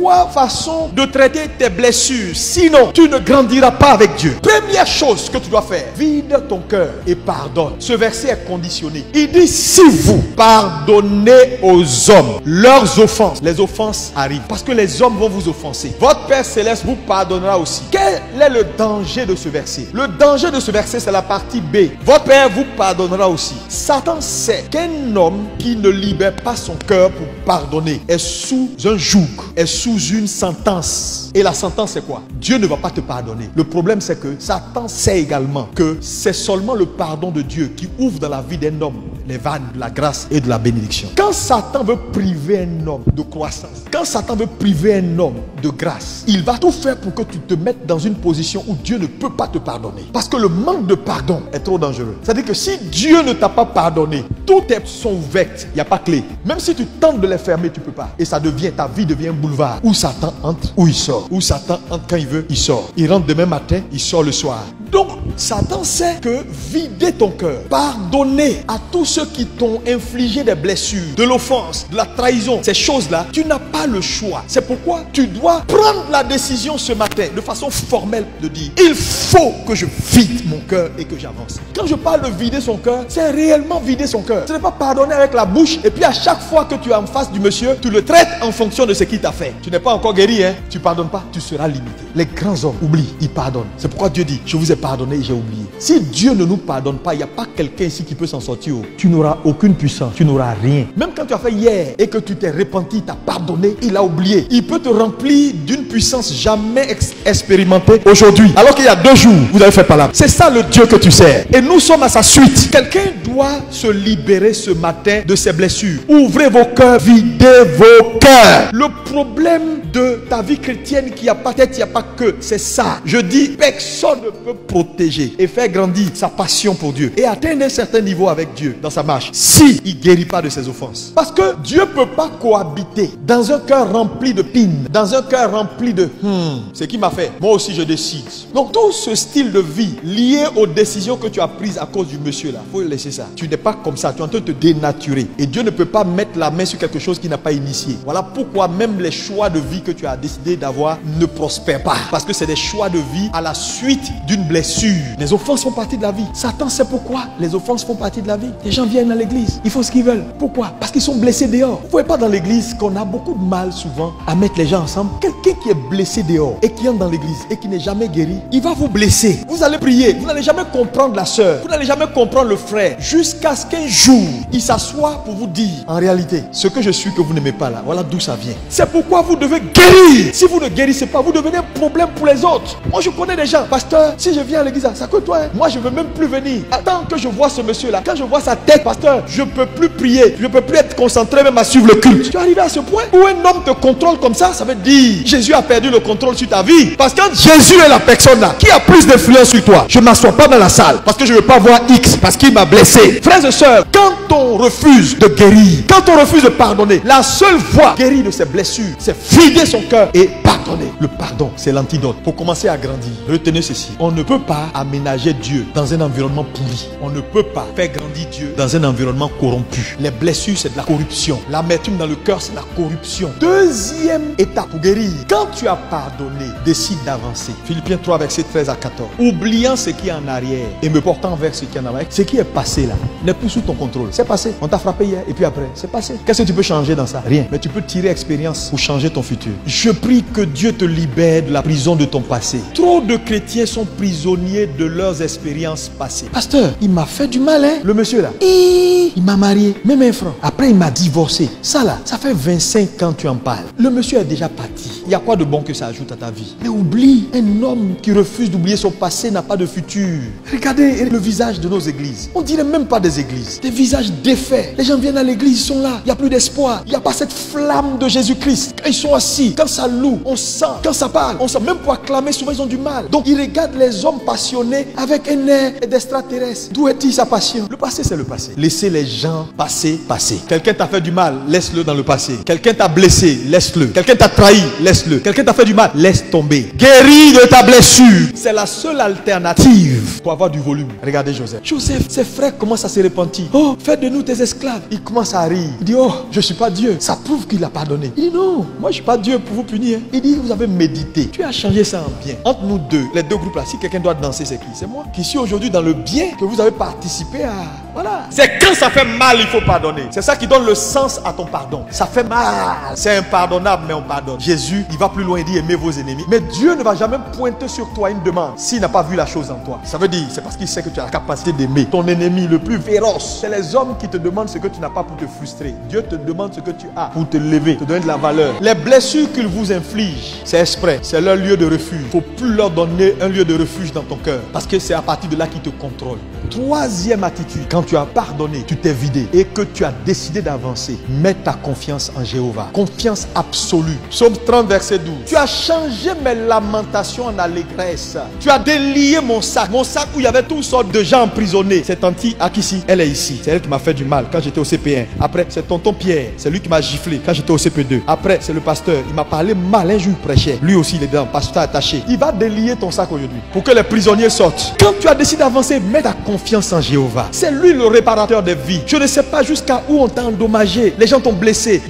3 façons de traiter tes blessures. Sinon, tu ne grandiras pas avec Dieu. Première chose que tu dois faire, vide ton cœur et pardonne. Ce verset est conditionné. Il dit, si vous pardonnez aux hommes leurs offenses, les offenses arrivent. Parce que les hommes vont vous offenser. Votre Père Céleste vous pardonnera aussi. Quel est le danger de ce verset? Le danger de ce verset, c'est la partie B. Votre Père vous pardonnera aussi. Satan sait qu'un homme qui ne libère pas son cœur pour pardonner est sous un joug, est sous une sentence. Et la sentence c'est quoi? Dieu ne va pas te pardonner. Le problème c'est que Satan sait également que c'est seulement le pardon de Dieu qui ouvre dans la vie d'un homme les vannes de la grâce et de la bénédiction. Quand Satan veut priver un homme de croissance, quand Satan veut priver un homme de grâce, il va tout faire pour que tu te mettes dans une position où Dieu ne peut pas te pardonner. Parce que le manque de pardon est trop dangereux. C'est-à-dire que si Dieu ne t'a pas pardonné, toutes tes sont ouvertes, il n'y a pas clé. Même si tu tentes de les fermer, tu ne peux pas. Et ça devient, ta vie devient un boulevard où Satan entre, où il sort. Où Satan entre quand il veut, il sort. Il rentre demain matin, il sort le soir. Donc, Satan sait que vider ton cœur, pardonner à tous ceux qui t'ont infligé des blessures, de l'offense, de la trahison, ces choses-là, tu n'as pas le choix. C'est pourquoi tu dois prendre la décision ce matin, de façon formelle, de dire, il faut que je vide mon cœur et que j'avance. Quand je parle de vider son cœur, c'est réellement vider son cœur. Ce n'est pas pardonner avec la bouche et puis à chaque fois que tu es en face du monsieur, tu le traites en fonction de ce qu'il t'a fait. Tu n'es pas encore guéri, hein? Tu pardonnes pas, tu seras limité. Les grands hommes oublient, ils pardonnent. C'est pourquoi Dieu dit, je vous ai pardonné et j'ai oublié. Si Dieu ne nous pardonne pas, il n'y a pas quelqu'un ici qui peut s'en sortir. Tu n'auras aucune puissance, tu n'auras rien. Même quand tu as fait hier et que tu t'es repenti, tu as pardonné, il a oublié. Il peut te remplir d'une puissance jamais expérimentée aujourd'hui. Alors qu'il y a 2 jours, vous avez fait palabre. C'est ça le Dieu que tu sers. Et nous sommes à sa suite. Quelqu'un doit se libérer ce matin de ses blessures. Ouvrez vos cœurs, videz vos cœurs. Le problème de ta vie chrétienne qui a pas tête, il n'y a pas que, c'est ça. Je dis, personne ne peut protéger et faire grandir sa passion pour Dieu et atteindre un certain niveau avec Dieu dans sa marche si il ne guérit pas de ses offenses. Parce que Dieu ne peut pas cohabiter dans un cœur rempli de pines, dans un cœur rempli de ce qui m'a fait, moi aussi je décide. Donc tout ce style de vie lié aux décisions que tu as prises à cause du monsieur là, il faut laisser ça. Tu n'es pas comme ça, tu es en train de te dénaturer. Et Dieu ne peut pas mettre la main sur quelque chose qu'il n'a pas initié. Voilà pourquoi même les choix de vie que tu as décidé d'avoir ne prospèrent pas. Parce que c'est des choix de vie à la suite d'une blessure. Les offenses font partie de la vie. Satan sait pourquoi les offenses font partie de la vie. Les gens viennent à l'église, ils font ce qu'ils veulent. Pourquoi? Parce qu'ils sont blessés dehors. Vous ne voyez pas dans l'église qu'on a beaucoup de mal souvent à mettre les gens ensemble. Quelqu'un qui est blessé dehors et qui entre dans l'église et qui n'est jamais guéri, il va vous blesser. Vous allez prier, vous n'allez jamais comprendre la soeur, vous n'allez jamais comprendre le frère, jusqu'à ce qu'un jour, il s'assoit pour vous dire, en réalité, ce que je suis que vous n'aimez pas là, voilà d'où ça vient. C'est pourquoi vous devez guérir. Si vous ne guérissez pas, vous devenez un problème pour les autres. Moi je connais des gens, pasteur, si je viens à l'église, ça que toi, hein? Moi je ne veux même plus venir. Attends que je vois ce monsieur là, quand je vois sa tête, pasteur, je ne peux plus prier, je ne peux plus être concentré même à suivre le culte. Tu es arrivé à ce point où un homme te contrôle comme ça veut dire Jésus a perdu le contrôle sur ta vie. Parce que quand Jésus est la personne là qui a plus d'influence sur toi, je ne m'assois pas dans la salle parce que je ne veux pas voir X parce qu'il m'a blessé. Frères et sœurs, quand on refuse de guérir, quand on refuse de pardonner, la seule voie guérie de ses blessures, c'est vider son cœur et pardonner. Le pardon, c'est l'antidote pour commencer à grandir. Retenez ceci, on ne peut pas aménager Dieu dans un environnement pourri. On ne peut pas faire grandir Dieu dans un environnement corrompu. Les blessures, c'est de la corruption. L'amertume dans le cœur, c'est de la corruption. Deuxième étape pour guérir, quand tu as pardonné, décide d'avancer. Philippiens 3, verset 13 à 14. Oubliant ce qui est en arrière et me portant vers ce qui est en arrière, ce qui est passé là n'est plus sous ton contrôle. C'est passé. On t'a frappé hier et puis après, c'est passé. Qu'est-ce que tu peux changer dans ça? Rien. Mais tu peux tirer expérience pour changer ton futur. Je prie que Dieu te libère de la prison de ton passé. Trop de chrétiens sont prisonniers de leurs expériences passées. Pasteur, il m'a fait du mal, hein? Le monsieur là. Il m'a marié, même un franc. Après, il m'a divorcé. Ça là, ça fait 25 ans que tu en parles. Le monsieur est déjà parti. Il y a quoi de bon que ça ajoute à ta vie? Mais oublie, un homme qui refuse d'oublier son passé n'a pas de futur. Regardez le visage de nos églises. On dirait même pas des églises. Des visages défaits. Les gens viennent à l'église, ils sont là. Il n'y a plus d'espoir. Il n'y a pas cette flamme de Jésus-Christ. Quand ils sont assis, quand ça loue, on sent, quand ça parle, on sent, même pour acclamer, souvent ils ont du mal. Donc ils regardent les hommes passionnés avec un air d'extraterrestre. D'où est-il sa passion? Le passé, c'est le passé. Laissez les gens passer. Quelqu'un t'a fait du mal, laisse-le dans le passé. Quelqu'un t'a blessé, laisse-le. Quelqu'un t'a trahi, laisse-le. Quelqu'un t'a fait du mal, laisse tomber. Guéris de ta blessure. C'est la seule alternative pour avoir du volume. Regardez Joseph. Joseph, ses frères commencent à se repentir. Oh, fais de nous tes esclaves. Il commence à rire. Il dit, oh, je ne suis pas Dieu. Ça prouve qu'il a pardonné. Il dit, non, moi je ne suis pas Dieu pour vous punir. Il dit, vous avez médité. Tu as changé ça en bien. Entre nous deux, les deux groupes là, si quelqu'un doit danser, c'est qui? C'est moi. Qui suis aujourd'hui dans le bien que vous avez participé à... Voilà. C'est quand ça fait mal, il faut pardonner. C'est ça qui donne le sens à ton pardon. Ça fait mal. C'est impardonnable, mais on pardonne. Jésus, il va plus loin, il dit, aimez vos ennemis. Mais Dieu ne va jamais pointer sur toi une demande s'il n'a pas vu la chose en toi. Ça veut dire, c'est parce qu'il sait que tu as la capacité d'aimer. Ton ennemi le plus féroce, c'est les hommes qui te demandent ce que tu n'as pas pour te frustrer. Dieu te demande ce que tu as pour te lever, te donner de la valeur. Les blessures qu'ils vous infligent, c'est exprès. C'est leur lieu de refuge. Il ne faut plus leur donner un lieu de refuge dans ton cœur. Parce que c'est à partir de là qu'ils te contrôlent. Troisième attitude, quand tu as pardonné, tu t'es vidé et que tu as décidé d'avancer, mets ta confiance en Jéhovah. Confiance absolue. Psaume 30, verset 12. Tu as changé mes lamentations en allégresse. Tu as délié mon sac où il y avait toutes sortes de gens emprisonnés. C'est Tanti Akissi, elle est ici. C'est elle qui m'a fait du mal quand j'étais au CP1. Après, c'est tonton Pierre, c'est lui qui m'a giflé quand j'étais au CP2. Après, c'est le pasteur, il m'a parlé mal un jour, il prêchait. Lui aussi, il est dedans, pasteur attaché. Il va délier ton sac aujourd'hui pour que les prisonniers sortent. Quand tu as décidé d'avancer, mets ta confiance en Jéhovah. C'est lui le réparateur des vies. Je ne sais pas jusqu'à où on t'a endommagé. Les gens t'ont blessé.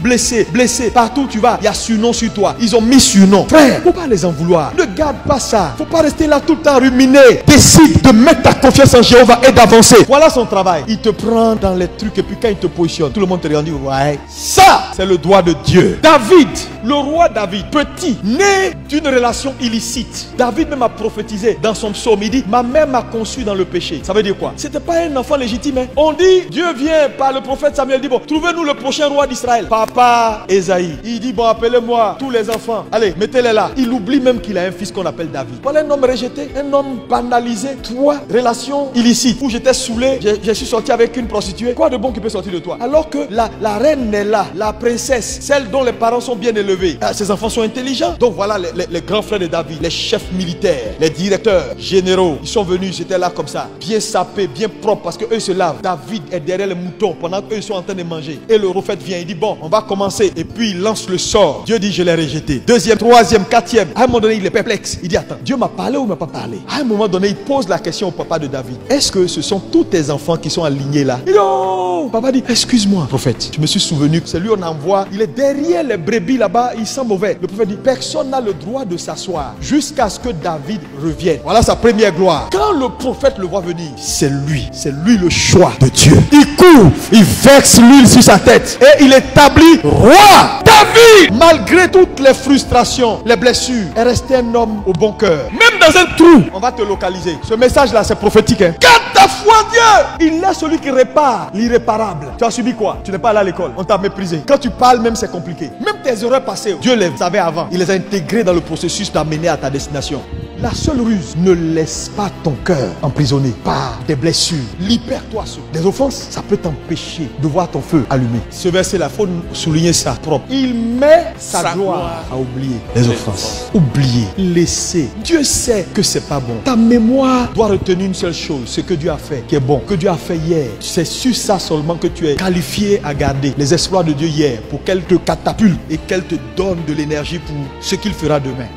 Partout où tu vas, il y a surnom sur toi. Ils ont mis surnom. Frère, faut pas les en vouloir. Ne garde pas ça. Faut pas rester là tout le temps ruminer. Décide de mettre ta confiance en Jéhovah et d'avancer. Voilà son travail. Il te prend dans les trucs et puis quand il te positionne, tout le monde te regarde. Ouais, ça, c'est le doigt de Dieu. David, le roi David, petit, né d'une relation illicite. David même a prophétisé dans son psaume. Il dit, ma mère m'a conçu dans le péché. Ça veut dire quoi? C'était pas un enfant légitime. Hein? On dit, Dieu vient par le prophète Samuel. Il dit, bon, trouvez-nous le prochain roi d'Israël. Papa Esaïe. Il dit, bon, appelez-moi tous les enfants. Allez, mettez-les là. Il oublie même qu'il a un fils qu'on appelle David. Voilà un homme rejeté, un homme banalisé. 3 relations illicites. Où j'étais saoulé, je suis sorti avec une prostituée. Quoi de bon qui peut sortir de toi? Alors que la reine est là, la princesse, celle dont les parents sont bien élevés. Ses enfants sont intelligents. Donc voilà les grands frères de David, les chefs militaires, les directeurs généraux. Ils sont venus, j'étais là comme ça, bien sapés, bien propres, parce qu'eux se lavent. David est derrière les moutons pendant qu'eux sont en train de manger. Et le prophète vient, il dit, bon, on va commencer. Et puis il lance le sort. Dieu dit, je l'ai rejeté. Deuxième, troisième, quatrième. À un moment donné, il est perplexe. Il dit, attends, Dieu m'a parlé ou il m'a pas parlé? À un moment donné, il pose la question au papa de David. Est-ce que ce sont tous tes enfants qui sont alignés là? Il dit, oh! Papa dit, excuse-moi, prophète. Je me suis souvenu que c'est lui on envoie. Il est derrière les brebis là-bas, il sent mauvais. Le prophète dit, personne n'a le droit de s'asseoir jusqu'à ce que David revienne. Voilà sa première gloire. Quand le prophète le voit venir, c'est lui le choix de Dieu. Il court, il verse l'huile sur sa tête et il établit roi. David, malgré toutes les frustrations, les blessures, est resté un homme au bon cœur. Même dans un trou, on va te localiser. Ce message là, c'est prophétique. Hein? Garde ta foi en Dieu. Il est celui qui répare l'irréparable. Tu as subi quoi? Tu n'es pas allé à l'école, on t'a méprisé. Quand tu parles même, c'est compliqué. Même tes erreurs passées, Dieu les savait avant. Il les a intégrées dans le processus d'amener à ta destination. La seule ruse, ne laisse pas ton cœur emprisonné par des blessures. Libère-toi. Des offenses, ça peut t'empêcher de voir ton feu allumé. Ce verset-là, il faut souligner ça propre. Il met sa gloire à oublier les offenses. Oublier, laisser. Dieu sait que c'est pas bon. Ta mémoire doit retenir une seule chose, ce que Dieu a fait, qui est bon, que Dieu a fait hier. C'est sur ça seulement que tu es qualifié à garder les exploits de Dieu hier pour qu'elle te catapulte et qu'elle te donne de l'énergie pour ce qu'il fera demain.